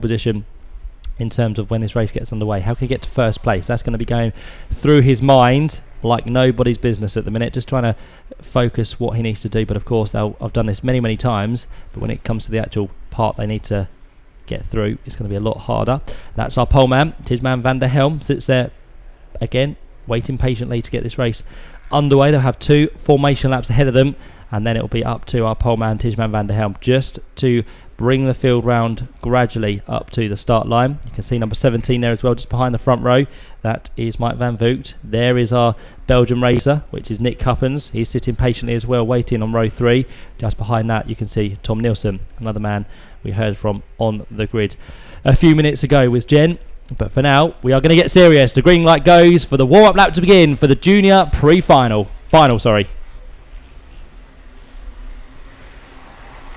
position in terms of when this race gets underway. How can he get to first place? That's going to be going through his mind like nobody's business at the minute, just trying to focus what he needs to do. But of course, I've done this many times, but when it comes to the actual part they need to get through, it's going to be a lot harder. That's our pole man. Tijman van der Helm sits there again, waiting patiently to get this race underway. They'll have 2 formation laps ahead of them, and then it'll be up to our pole man Tijman van der Helm just to bring the field round gradually up to the start line. You can see number 17 there as well, just behind the front row. That is Mike van Vogt. There is our Belgian racer, which is Nick Cuppens. He's sitting patiently as well, waiting on row 3. Just behind that you can see Tom Nielsen, another man we heard from on the grid a few minutes ago with Jen. But for now, we are going to get serious. The green light goes for the warm-up lap to begin for the junior pre-final.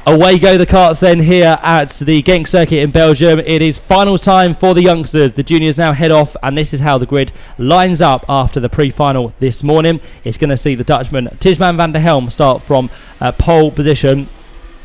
Away go the carts then here at the Genk circuit in Belgium. It is final time for the youngsters. The juniors now head off, and this is how the grid lines up after the pre-final this morning. It's going to see the Dutchman Tijman van der Helm start from pole position.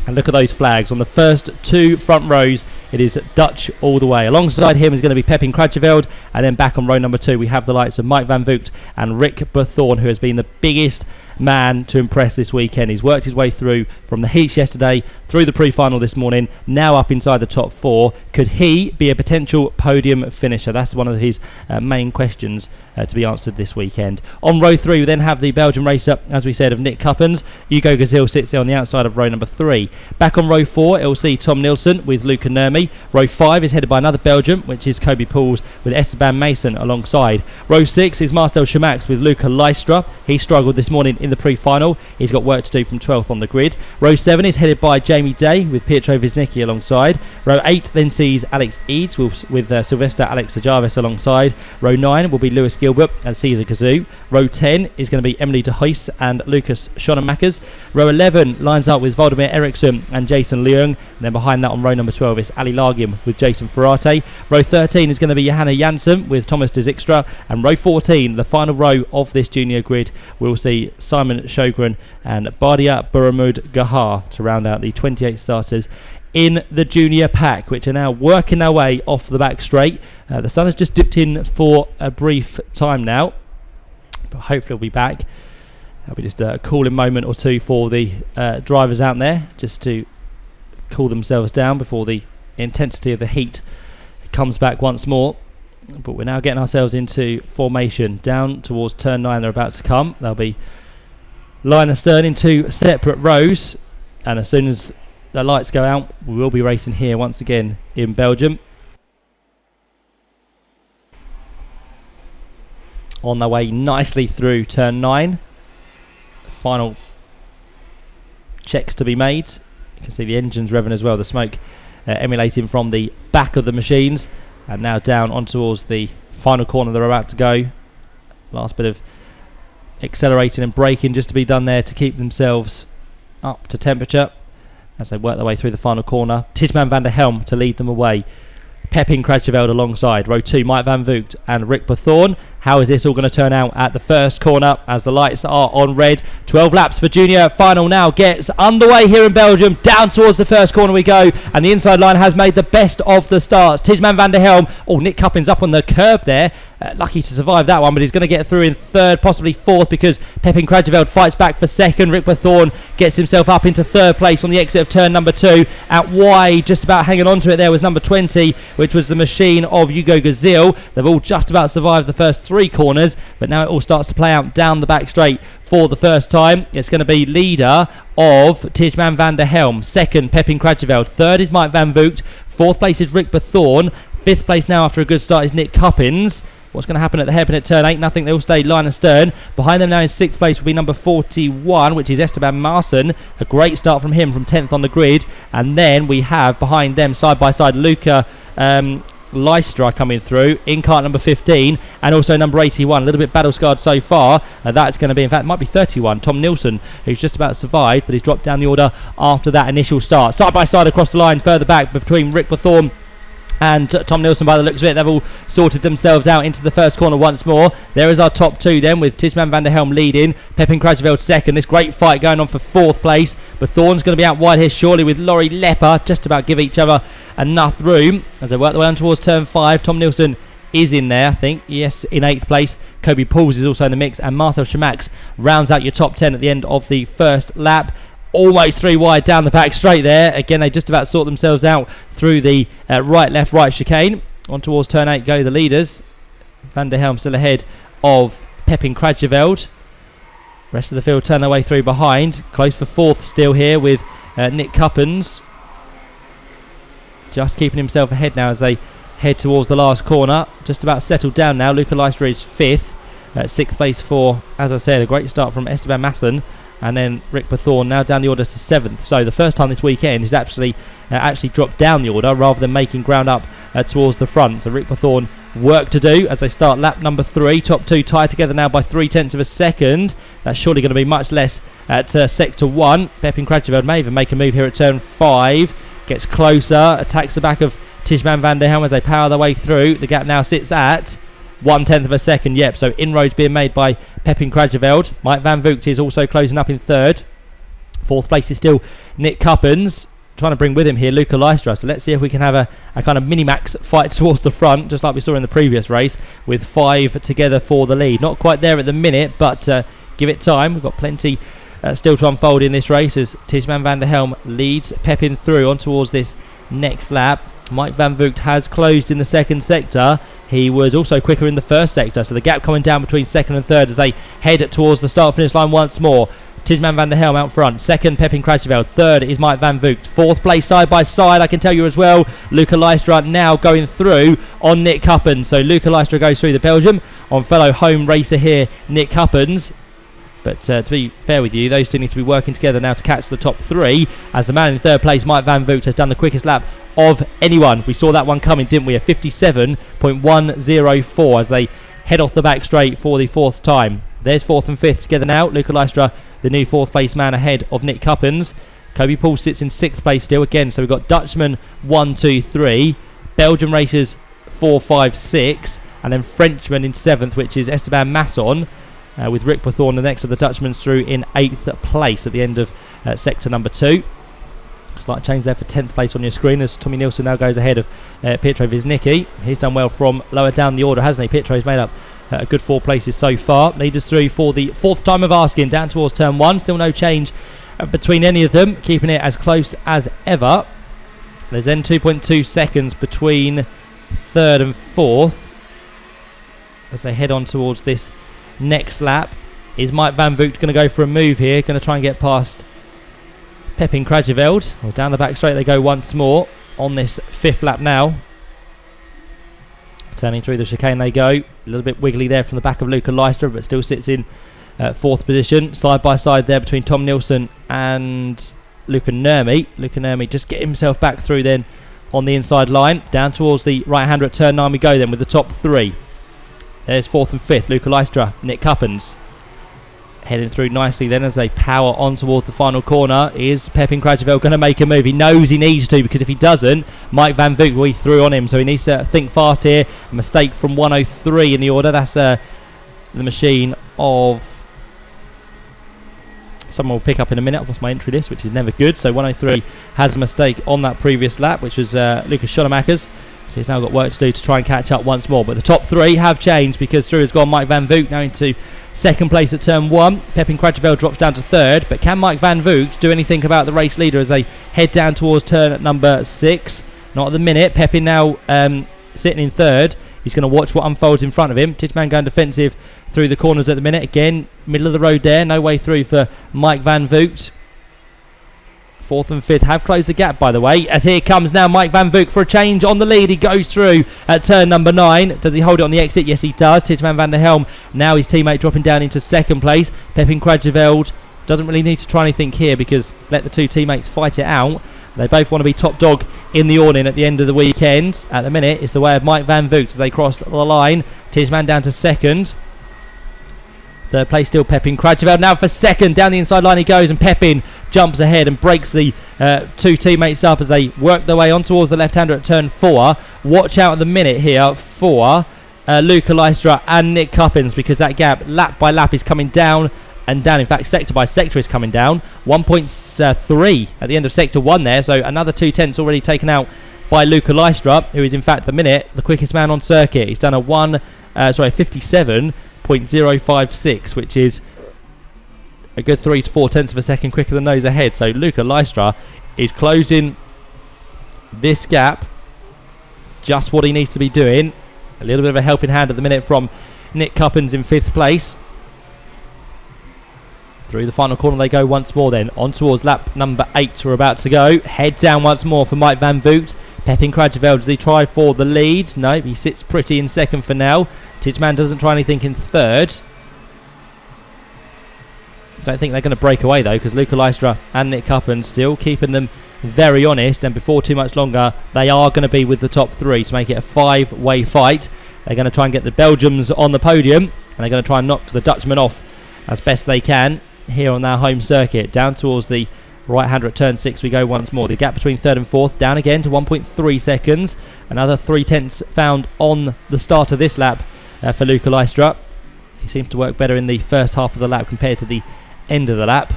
And look at those flags. On the first 2 front rows, it is Dutch all the way. Alongside him is going to be Pepin Cratcheveld. And then back on row number 2, we have the likes of Mike van Vogt and Rick Berthorn, who has been the biggest man to impress this weekend. He's worked his way through from the heats yesterday, through the pre-final this morning, now up inside the top 4. Could he be a potential podium finisher? That's one of his main questions to be answered this weekend. On row 3, we then have the Belgian racer, as we said, of Nick Cuppens. Hugo Gazil sits there on the outside of row number 3. Back on row 4, it will see Tom Nielsen with Luca Nurmi. Row 5 is headed by another Belgian, which is Kobe Pauls with Esteban Mason alongside. Row 6 is Marcel Schamax with Luca Lystra. He struggled this morning in the pre-final. He's got work to do from 12th on the grid. Row 7 is headed by Jamie Day with Pietro Wisnicki alongside. Row 8 then sees Alex Eads with Sylvester Alex Jarvis alongside. Row 9 will be Lewis Gilbert and Cesar Kazoo. Row 10 is going to be Emily de Huys and Lucas Schonemakers. Row 11 lines up with Valdemir Eriksson and Jason Leung. And then behind that on row number 12 is Ali Largim with Jason Ferrate. Row 13 is going to be Johanna Janssen with Thomas de Zijkstra. And row 14, the final row of this junior grid, will see Simon Sjogren and Bardia Buramud Gahar to round out the 28 starters in the junior pack, which are now working their way off the back straight. The sun has just dipped in for a brief time now, but hopefully it'll be back. That'll be just a cooling moment or two for the drivers out there, just to cool themselves down before the intensity of the heat comes back once more. But we're now getting ourselves into formation down towards turn 9. They're about to come. They'll be line astern in 2 separate rows, and as soon as the lights go out, we will be racing here once again in Belgium. On their way nicely through turn 9. Final checks to be made. You can see the engines revving as well, the smoke emanating from the back of the machines. And now down on towards the final corner they're about to go. Last bit of accelerating and braking just to be done there to keep themselves up to temperature as they work their way through the final corner. Tijman van der Helm to lead them away. Pepin Cratcheveld alongside. Row 2, Mike van Vogt and Rick Berthorn. How is this all going to turn out at the first corner as the lights are on red? 12 laps for junior final now gets underway here in Belgium. Down towards the first corner we go, and the inside line has made the best of the starts. Tijman van der Helm. Oh, Nick Cuppens up on the curb there. Lucky to survive that one, but he's going to get through in 3rd, possibly 4th, because Pepin Cratcheveld fights back for 2nd. Rick Berthorn gets himself up into 3rd place on the exit of turn number 2. Out wide, just about hanging on to it there, was number 20, which was the machine of Hugo Gazil. They've all just about survived the first 3 corners, but now it all starts to play out down the back straight for the first time. It's going to be leader of Tijman van der Helm. 2nd, Pepin Cratcheveld. 3rd is Mike van Vogt. 4th place is Rick Berthorn. 5th place now after a good start is Nick Cuppens. What's going to happen at the hairpin at turn 8? Nothing. They all stay line astern. Behind them now in 6th place will be number 41, which is Esteban Marson. A great start from him from 10th on the grid. And then we have behind them side by side Luca Lystra coming through in cart number 15, and also number 81, a little bit battle scarred so far. That's going to be, in fact, might be 31, Tom Nielsen, who's just about survived, but he's dropped down the order after that initial start. Side by side across the line, further back between Rick Berthorn and Tom Nielsen, by the looks of it, they've all sorted themselves out into the first corner once more. There is our top two then, with Tijman van der Helm leading, Pepin Krajeveld second. This great fight going on for fourth place, but Thorne's going to be out wide here surely, with Laurie Lepper just about give each other enough room as they work their way on towards turn 5. Tom Nielsen is in there, I think, yes, in 8th place. Kobe Pauls is also in the mix, and Marcel Schamax rounds out your top 10 at the end of the first lap. Almost 3 wide down the back straight there. Again, they just about sort themselves out through the right, left, right chicane. On towards turn 8 go the leaders. Van der Helm still ahead of Pepin Krajeveld. Rest of the field turn their way through behind. Close for 4th still here with Nick Cuppins. Just keeping himself ahead now as they head towards the last corner. Just about settled down now. Luca Leicester is 5th. 6th place for, as I said, a great start from Esteban Masson. And then Rick Bethorn now down the order to 7th. So the first time this weekend he's actually dropped down the order rather than making ground up towards the front. So Rick Bethorn work to do as they start lap number 3. Top 2 tied together now by 0.3 of a second. That's surely going to be much less at sector 1. Pepin Krajeveld may even make a move here at turn 5. Gets closer, attacks the back of Tijman van der Helm as they power their way through. The gap now sits at 0.1 of a second. Yep, so inroads being made by Pepin Krajeveld. Mike Van Voogd is also closing up in 3rd. 4th place is still Nick Cuppins, trying to bring with him here Luca Leicester. So let's see if we can have a kind of mini-max fight towards the front, just like we saw in the previous race, with 5 together for the lead. Not quite there at the minute, but give it time. We've got plenty still to unfold in this race as Tijman van der Helm leads Pepin through on towards this next lap. Mike Van Voogd has closed in the 2nd sector. He was also quicker in the 1st sector, so the gap coming down between 2nd and 3rd as they head towards the start finish line once more. Tijman van der Helm out front, 2nd Pepin Krajeveld, 3rd is Mike Van Voogd, 4th place side by side, I can tell you as well. Luca Leicester now going through on Nick Cuppins. So Luca Leicester goes through the Belgium on fellow home racer here Nick Cuppins. But to be fair with you, those two need to be working together now to catch the top 3, as the man in 3rd place, Mike Van Voogd, has done the quickest lap of anyone. We saw that one coming, didn't we? A 57.104 as they head off the back straight for the 4th time. There's 4th and 5th together now. Luca Leicester, the new 4th place man, ahead of Nick Cuppins. Kobe Paul sits in 6th place still again. So we've got Dutchman 1, 2, 3, Belgian racers 4, 5, 6, and then Frenchman in 7th, which is Esteban Masson, with Rick Bethorn, the next of the Dutchmans, through in 8th place at the end of sector number 2. Slight change there for 10th place on your screen as Tommy Nielsen now goes ahead of Pietro Wisnicki. He's done well from lower down the order, hasn't he? Pietro's made up a good 4 places so far. Lead us through for the 4th time of asking, down towards turn 1. Still no change between any of them, keeping it as close as ever. There's then 2.2 seconds between 3rd and 4th as they head on towards this next lap. Is Mike Van Voogd going to go for a move here? Going to try and get past Pepin Krajeveld. Well, down the back straight they go once more on this 5th lap now. Turning through the chicane they go. A little bit wiggly there from the back of Luca Leicester, but still sits in 4th position. Side by side there between Tom Nielsen and Luca Nurmi. Luca Nurmi just get himself back through then on the inside line. Down towards the right-hander at turn 9 we go then with the top 3. There's 4th and 5th, Luca Leicester, Nick Cuppins. Heading through nicely then as they power on towards the final corner. Is Pepin Krajeveld going to make a move? He knows he needs to, because if he doesn't, Mike Van Voogd will be through on him. So he needs to think fast here. A mistake from 103 in the order. That's the machine of... Someone will pick up in a minute. I've lost my entry list, which is never good. So 103 has a mistake on that previous lap, which was Lucas Schoenemakers. So he's now got work to do to try and catch up once more. But the top 3 have changed, because through has gone Mike Van Voogd now into 2nd place at turn 1. Pepin Krajeveld drops down to 3rd. But can Mike Van Voogd do anything about the race leader as they head down towards turn number 6? Not at the minute. Pepin now sitting in 3rd. He's going to watch what unfolds in front of him. Titman going defensive through the corners at the minute. Again, middle of the road there. No way through for Mike Van Voogd. 4th and 5th have closed the gap, by the way, as here comes now Mike Van Voogd for a change on the lead. He goes through at turn number 9. Does he hold it on the exit? Yes, he does. Tijman van der Helm, now his teammate dropping down into 2nd place. Pepin Krajeveld doesn't really need to try anything here, because let the 2 teammates fight it out. They both want to be top dog in the awning at the end of the weekend. At the minute, it's the way of Mike Van Voogd as they cross the line. Tijman down to 2nd. Third place still Pepin Krajeveld. Now for second, down the inside line he goes, and Pepin jumps ahead and breaks the two teammates up as they work their way on towards the left-hander at turn 4. Watch out at the minute here for Luca Lystra and Nick Cuppins, because that gap lap by lap is coming down and down. In fact, sector by sector is coming down. 1.3 at the end of sector 1 there, so another 2/10 already taken out by Luca Lystra, who is in fact at the minute the quickest man on circuit. He's done a 57.056, which is a good 3 to 4 tenths of a second quicker than those ahead. So Luca Lystra is closing this gap, just what he needs to be doing. A little bit of a helping hand at the minute from Nick Cuppins in 5th place. Through the final corner they go once more then, on towards lap number 8 we're about to go. Head down once more for Mike Van Voot. Pepin Krajeveld, does he try for the lead? No, he sits pretty in 2nd for now. Tidgeman doesn't try anything in 3rd. Don't think they're going to break away though, because Luca Lystra and Nick Cuppins still keeping them very honest, and before too much longer they are going to be with the top 3 to make it a 5-way fight. They're going to try and get the Belgians on the podium, and they're going to try and knock the Dutchmen off as best they can here on their home circuit. Down towards the right-hander at turn 6 we go once more. The gap between 3rd and 4th down again to 1.3 seconds. Another 3/10 found on the start of this lap for Luca Lystra. He seems to work better in the first half of the lap compared to the end of the lap.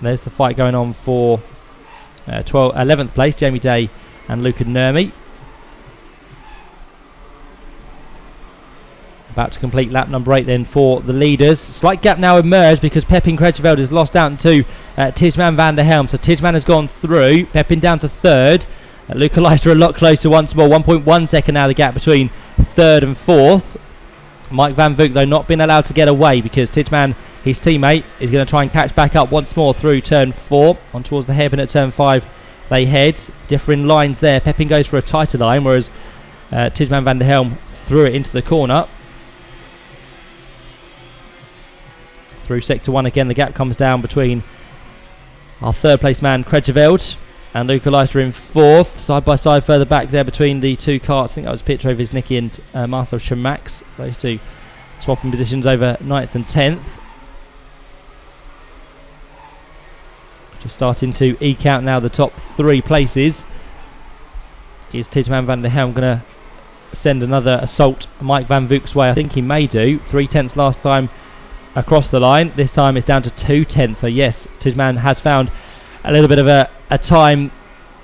There's the fight going on for 11th place, Jamie Day and Luca Nurmi. About to complete lap number 8 then for the leaders. Slight gap now emerged because Pepin Krajeveld is lost out to Tisman van der Helm. So Tisman has gone through, Pepin down to 3rd. Luca Lystra a lot closer once more, 1.1 second now the gap between 3rd and 4th. Mike Van Voot though not been allowed to get away, because Tidgeman, his teammate, is going to try and catch back up once more through turn 4. On towards the hairpin at turn 5 they head. Differing lines there. Pepin goes for a tighter line, whereas Tisman van der Helm threw it into the corner. Through sector 1 again, the gap comes down between our 3rd place man Krajeveld and Luca Lystra in 4th. Side by side further back there between the two carts. I think that was Pietro Wisnicki and Marcel Schamax. Those two swapping positions over 9th and 10th. Just starting to eke out now the top 3 places. Is Tidgeman van der Helm going to send another assault Mike Van Voot's way? I think he may do. 3/10 last time across the line. This time it's down to 2/10. So yes, Tidgeman has found a little bit of a time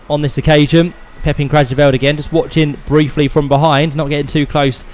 on this occasion. Pepin Krajeveld again, just watching briefly from behind, not getting too close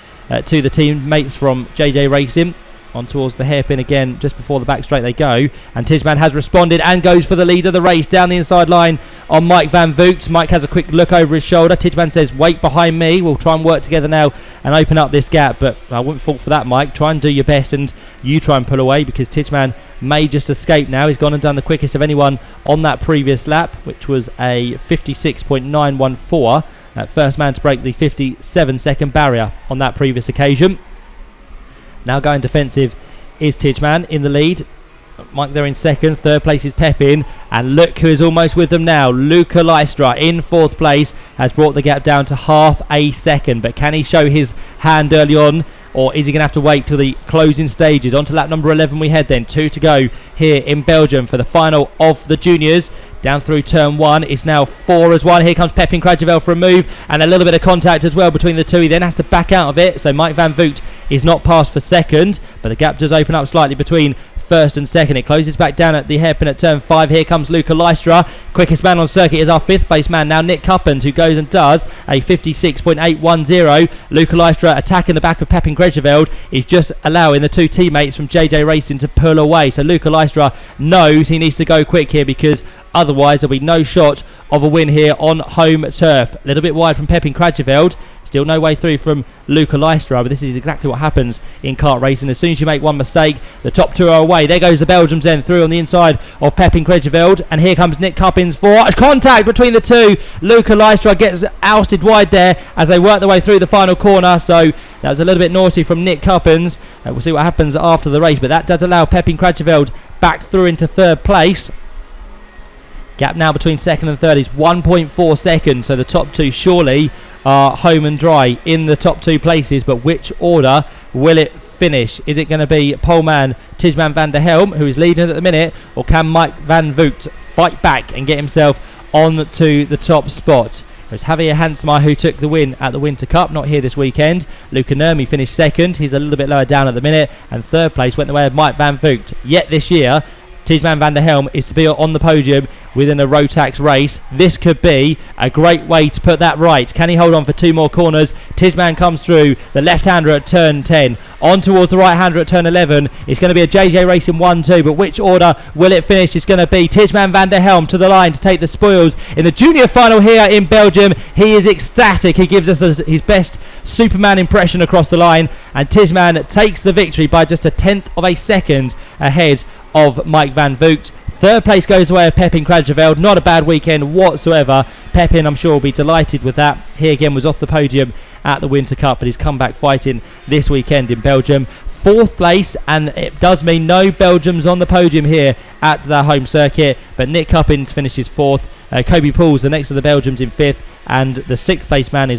to the teammates from JJ Racing. On towards the hairpin again, just before the back straight they go, and Tidgeman has responded and goes for the lead of the race down the inside line on Mike Van Voot. Mike has a quick look over his shoulder. Tidgeman says, wait behind me, we'll try and work together now and open up this gap. But I wouldn't fall for that, Mike. Try and do your best, and you try and pull away, because Tidgeman may just escape now. He's gone and done the quickest of anyone on that previous lap, which was a 56.914. First man to break the 57-second barrier on that previous occasion. Now going defensive is Tidgeman in the lead. Mike there in 2nd. 3rd place is Pepin. And look who is almost with them now. Luca Lystra in 4th place has brought the gap down to half a second. But can he show his hand early on, or is he going to have to wait till the closing stages? On to lap number 11 we head then. 2 to go here in Belgium for the final of the juniors. Down through turn 1, it's now 4 as 1. Here comes Pepin Krajeveld for a move, and a little bit of contact as well between the two. He then has to back out of it, so Mike Van Voot is not passed for 2nd, but the gap does open up slightly between 1st and 2nd. It closes back down at the hairpin at turn 5. Here comes Luca Lystra. Quickest man on circuit is our 5th place man now, Nick Cuppins, who goes and does a 56.810. Luca Lystra attacking the back of Pepin Krajeveld is just allowing the two teammates from JJ Racing to pull away. So Luca Lystra knows he needs to go quick here, because otherwise there'll be no shot of a win here on home turf. A little bit wide from Pepin Krajeveld. Still no way through from Luca Lystra, but this is exactly what happens in kart racing. As soon as you make one mistake, the top 2 are away. There goes the Belgians then through on the inside of Pepin Krajeveld, and here comes Nick Cuppins for contact between the two. Luca Lystra gets ousted wide there as they work their way through the final corner, so that was a little bit naughty from Nick Cuppins. We'll see what happens after the race, but that does allow Pepin Krajeveld back through into 3rd place. Gap now between 2nd and 3rd is 1.4 seconds, so the top 2 surely are home and dry in the top 2 places, but which order will it finish? Is it going to be poleman Tijman van der Helm, who is leading at the minute, or can Mike van Vogt fight back and get himself on to the top spot? There's Javier Hansmar, who took the win at the Winter Cup, not here this weekend. Luca Nurmi finished second. He's a little bit lower down at the minute. And third place went the way of Mike van Vogt. Yet this year, Tijman van der Helm is to be on the podium within a Rotax race. This could be a great way to put that right. Can he hold on for 2 more corners? Tijman comes through the left-hander at turn 10. On towards the right-hander at turn 11. It's going to be a JJ race in 1-2, but which order will it finish? It's going to be Tijman van der Helm to the line to take the spoils in the junior final here in Belgium. He is ecstatic. He gives us his best Superman impression across the line, and Tijman takes the victory by just a 1/10 of a second ahead of Mike van Vogt. Third place goes away of Pepin Krajeveld. Not a bad weekend whatsoever. Pepin, I'm sure, will be delighted with that. He again was off the podium at the Winter Cup, but he's come back fighting this weekend in Belgium. Fourth place, and it does mean no Belgians on the podium here at the home circuit, but Nick Cuppins finishes 4th. Kobe Pool's the next of the Belgians in 5th, and the 6th place man is